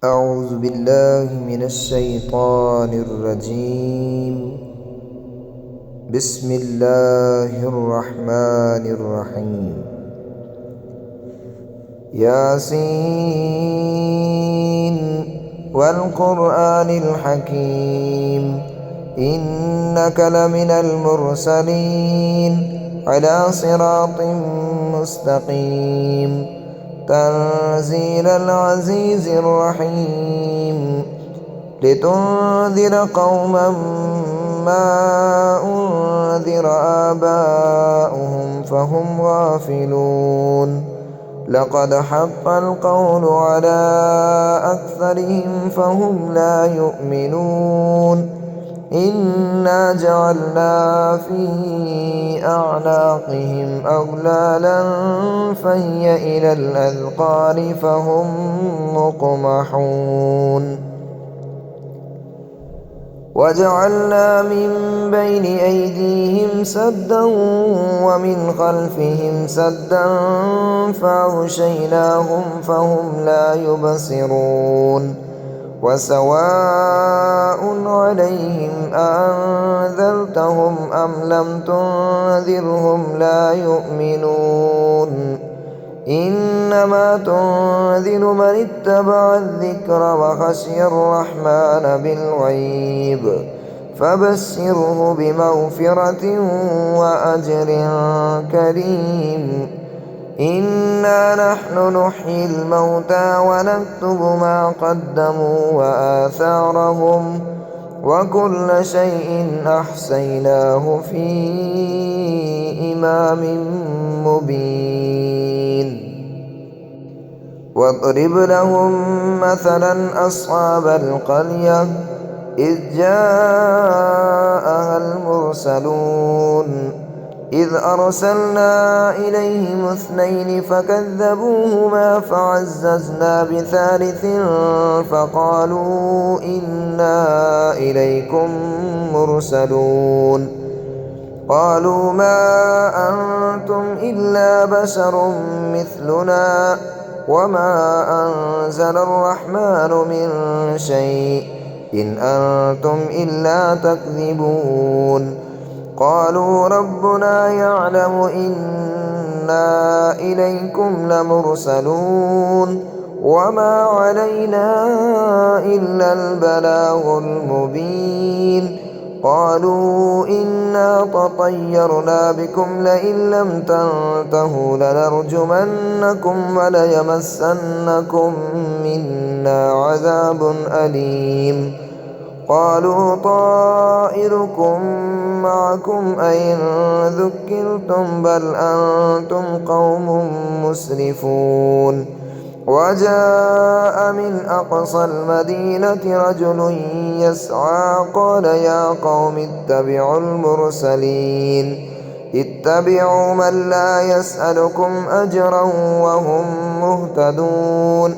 أعوذ بالله من الشيطان الرجيم. بسم الله الرحمن الرحيم. ياسين والقرآن الحكيم إنك لمن المرسلين على صراط مستقيم تنزيل العزيز الرحيم لتنذر قوما ما أنذر آباؤهم فهم غافلون لقد حق القول على أكثرهم فهم لا يؤمنون إنا جعلنا في أعناقهم أغلالا فهي إلى الأذقان فهم مقمحون وجعلنا من بين أيديهم سدا ومن خلفهم سدا فأغشيناهم فهم لا يبصرون وسواء عليهم أأنذرتهم أم لم تنذرهم لا يؤمنون إنما تنذر من اتبع الذكر وخشي الرحمن بالغيب فبشره بمغفرة وأجر كريم إنا نحن نحيي الموتى ونكتب ما قدموا وآثارهم وكل شيء أحصيناه في إمام مبين واضرب لهم مثلا أصحاب القرية إذ جاءها المرسلون إذ أرسلنا إليهم اثنين فكذبوهما فعززنا بثالث فقالوا إنا إليكم مرسلون قالوا ما أنتم إلا بشر مثلنا وما أنزل الرحمن من شيء إن أنتم إلا تكذبون قالوا ربنا يعلم إنا إليكم لمرسلون وما علينا إلا البلاغ المبين قالوا إنا تطيرنا بكم لئن لم تنتهوا لنرجمنكم وليمسنكم منا عذاب أليم قالوا طائركم معكم أئن ذكرتم بل أنتم قوم مسرفون وجاء من أقصى المدينة رجل يسعى قال يا قوم اتبعوا المرسلين اتبعوا من لا يسألكم أجرا وهم مهتدون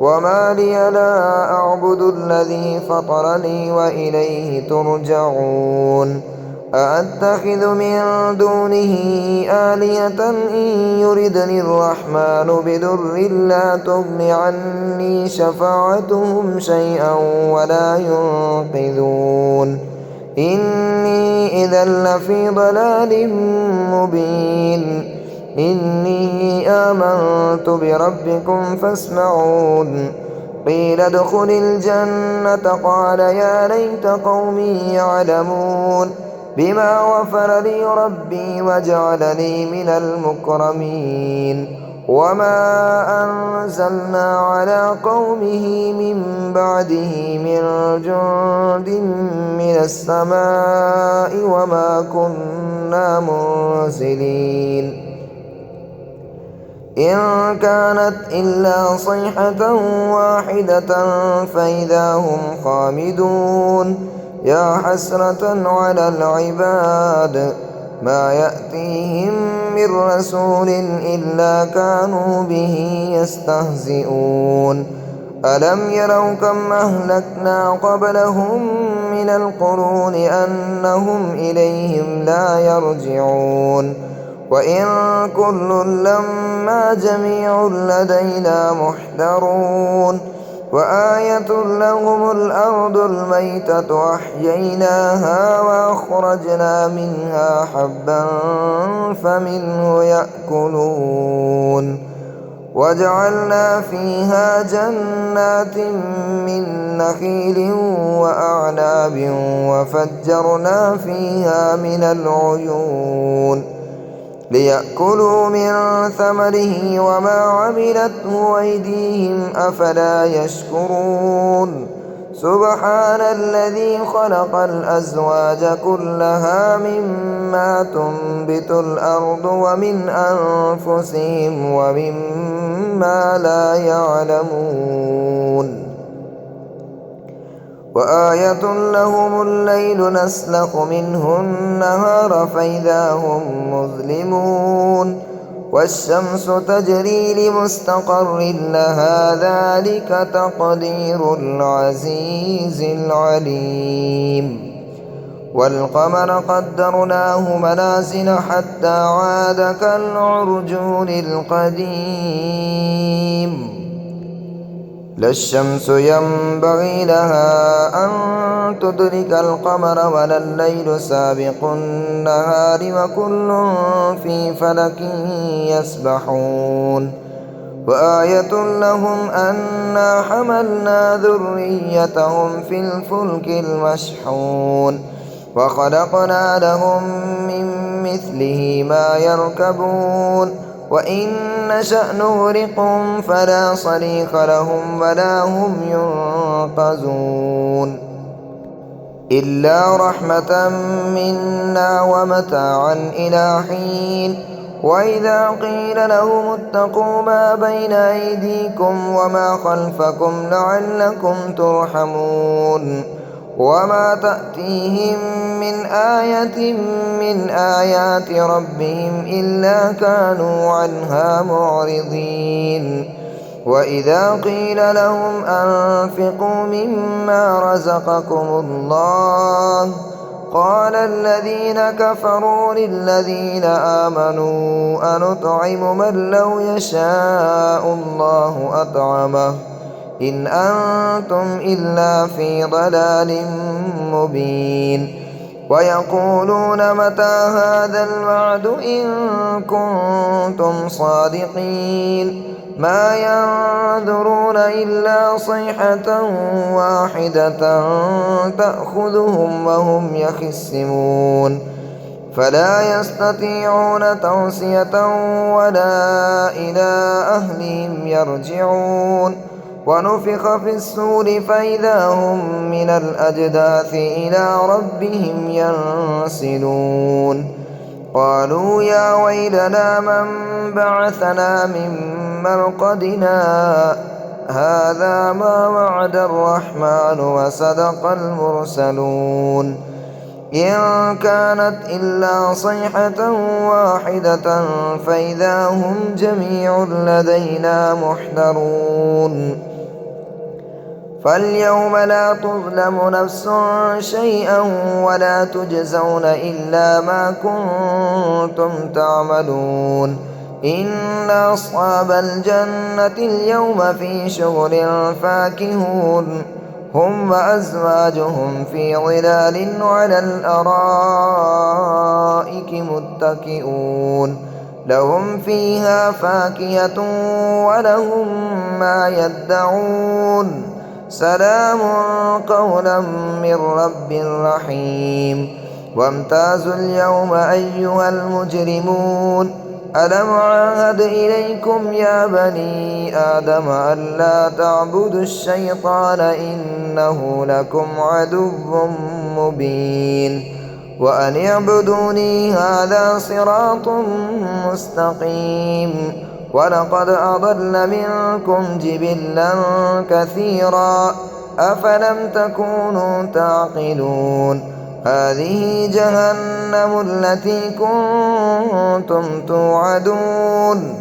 وما لي لا أعبد الذي فطرني وإليه ترجعون أأتخذ من دونه آلهة إن يردني الرحمن بضر لا تغن عني شفاعتهم شيئا ولا ينقذون إني إذا لفي ضلال مبين إني آمنت بربكم فاسمعون قيل ادخل الجنة قال يا ليت قومي يعلمون بما غفر لي ربي وجعلني من المكرمين وما أنزلنا على قومه من بعده من جند من السماء وما كنا منزلين إن كانت إلا صيحة واحدة فإذا هم خامدون يا حسرة على العباد ما يأتيهم من رسول إلا كانوا به يستهزئون ألم يروا كم أهلكنا قبلهم من القرون أنهم إليهم لا يرجعون وإن كل لما جميع لدينا محضرون وآية لهم الأرض الميتة أحييناها وأخرجنا منها حبا فمنه يأكلون وجعلنا فيها جنات من نخيل وأعناب وفجرنا فيها من العيون ليأكلوا من ثمره وما عملته أيديهم أفلا يشكرون سبحان الذي خلق الأزواج كلها مما تنبت الأرض ومن أنفسهم ومما لا يعلمون وآية لهم الليل نسلخ منه النهار فإذا هم مظلمون والشمس تجري لمستقر لها ذلك تقدير العزيز العليم والقمر قدرناه منازل حتى عاد كالعرجون القديم لا الشمس ينبغي لها أن تدرك القمر ولا الليل سابق النهار وكل في فلك يسبحون وآية لهم أنا حملنا ذريتهم في الفلك المشحون وخلقنا لهم من مثله ما يركبون وإن نشأ نغرقهم فلا صريخ لهم ولا هم ينقذون إلا رحمة منا ومتاعا إلى حين وإذا قيل لهم اتقوا ما بين أيديكم وما خلفكم لعلكم ترحمون وما تأتيهم من آية من آيات ربهم إلا كانوا عنها معرضين وإذا قيل لهم أنفقوا مما رزقكم الله قال الذين كفروا للذين آمنوا أنطعم من لو يشاء الله أطعمه إن أنتم إلا في ضلال مبين ويقولون متى هذا الوعد إن كنتم صادقين ما ينظرون إلا صيحة واحدة تأخذهم وهم يخصمون فلا يستطيعون توصية ولا إلى أهلهم يرجعون ونفخ في الصور فإذا هم من الأجداث إلى ربهم ينسلون قالوا يا ويلنا من بعثنا من مرقدنا هذا ما وعد الرحمن وصدق المرسلون إن كانت إلا صيحة واحدة فإذا هم جميع لدينا محضرون فاليوم لا تظلم نفس شيئا ولا تجزون إلا ما كنتم تعملون إن أصحاب الجنة اليوم في شغل فاكهون هم وأزواجهم في ظلال على الأرائك متكئون لهم فيها فاكهة ولهم ما يدعون سلام قولا من رب رحيم وامتازوا اليوم أيها المجرمون ألم عاهد إليكم يا بني آدم ألا تعبدوا الشيطان إنه لكم عدو مبين وأن اعبدوني هذا صراط مستقيم ولقد أضل منكم جبلا كثيرا أفلم تكونوا تعقلون هذه جهنم التي كنتم توعدون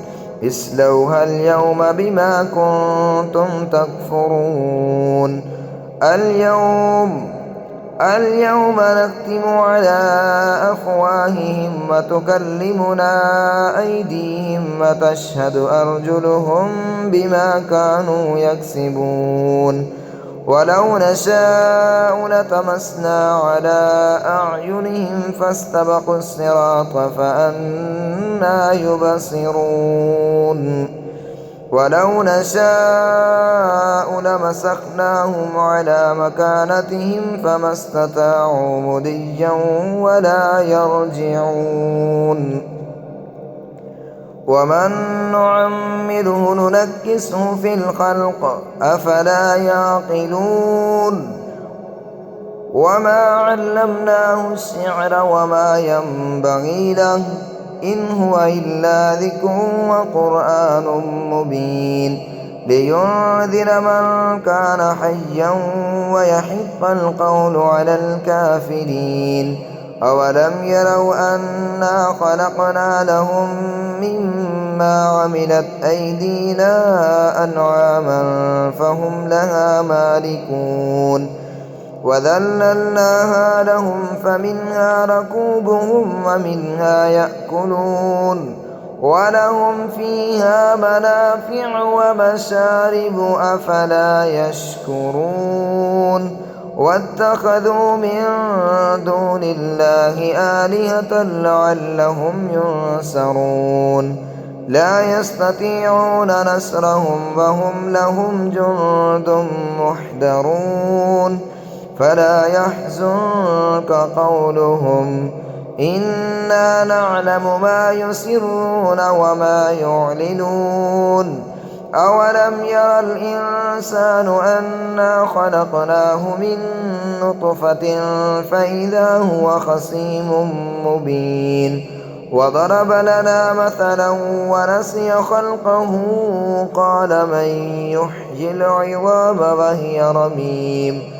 اصلوها اليوم بما كنتم تكفرون اليوم نختم على أفواههم وتكلمنا أيديهم وتشهد أرجلهم بما كانوا يكسبون ولو نشاء لطمسنا على أعينهم فاستبقوا الصراط فأنى يبصرون ولو نشاء لمسخناهم على مكانتهم فما استطاعوا مضيا ولا يرجعون ومن نعمره ننكسه في الخلق أفلا يعقلون وما علمناه الشعر وما ينبغي له إن هو إلا ذكر وقرآن مبين لينذر من كان حيا ويحق القول على الكافرين أولم يروا أنا خلقنا لهم مما عملت أيدينا أنعاما فهم لها مالكون وذللناها لهم فمنها ركوبهم ومنها يأكلون ولهم فيها منافع ومشارب أفلا يشكرون واتخذوا من دون الله آلهة لعلهم ينصرون لا يستطيعون نصرهم وهم لهم جند محضرون فلا يحزنك قولهم إنا نعلم ما يسرون وما يعلنون أولم ير الإنسان أنا خلقناه من نطفة فإذا هو خصيم مبين وضرب لنا مثلا ونسي خلقه قال من يحيي العظام وهي رميم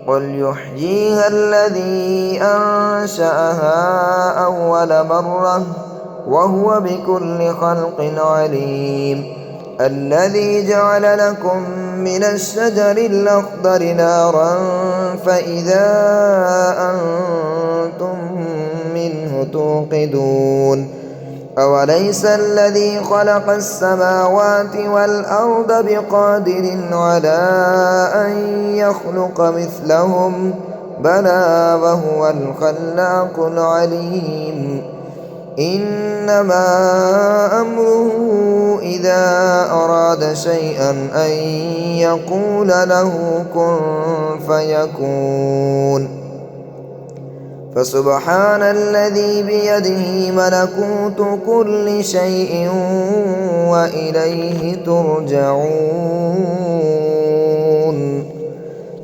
قل يحييها الذي أنشأها أول مرة وهو بكل خلق عليم الذي جعل لكم من الشجر الأخضر نارا فإذا أنتم منه توقدون أوليس الذي خلق السماوات والأرض بقادر على أن يخلق مثلهم بلى وهو الخلاق العليم إنما أمره إذا أراد شيئا أن يقول له كن فيكون فسبحان الذي بيده ملكوت كل شيء وإليه ترجعون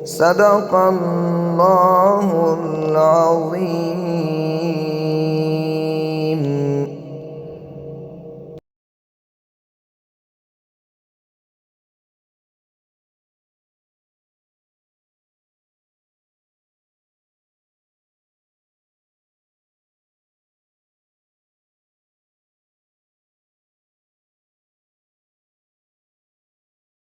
صدق الله العظيم.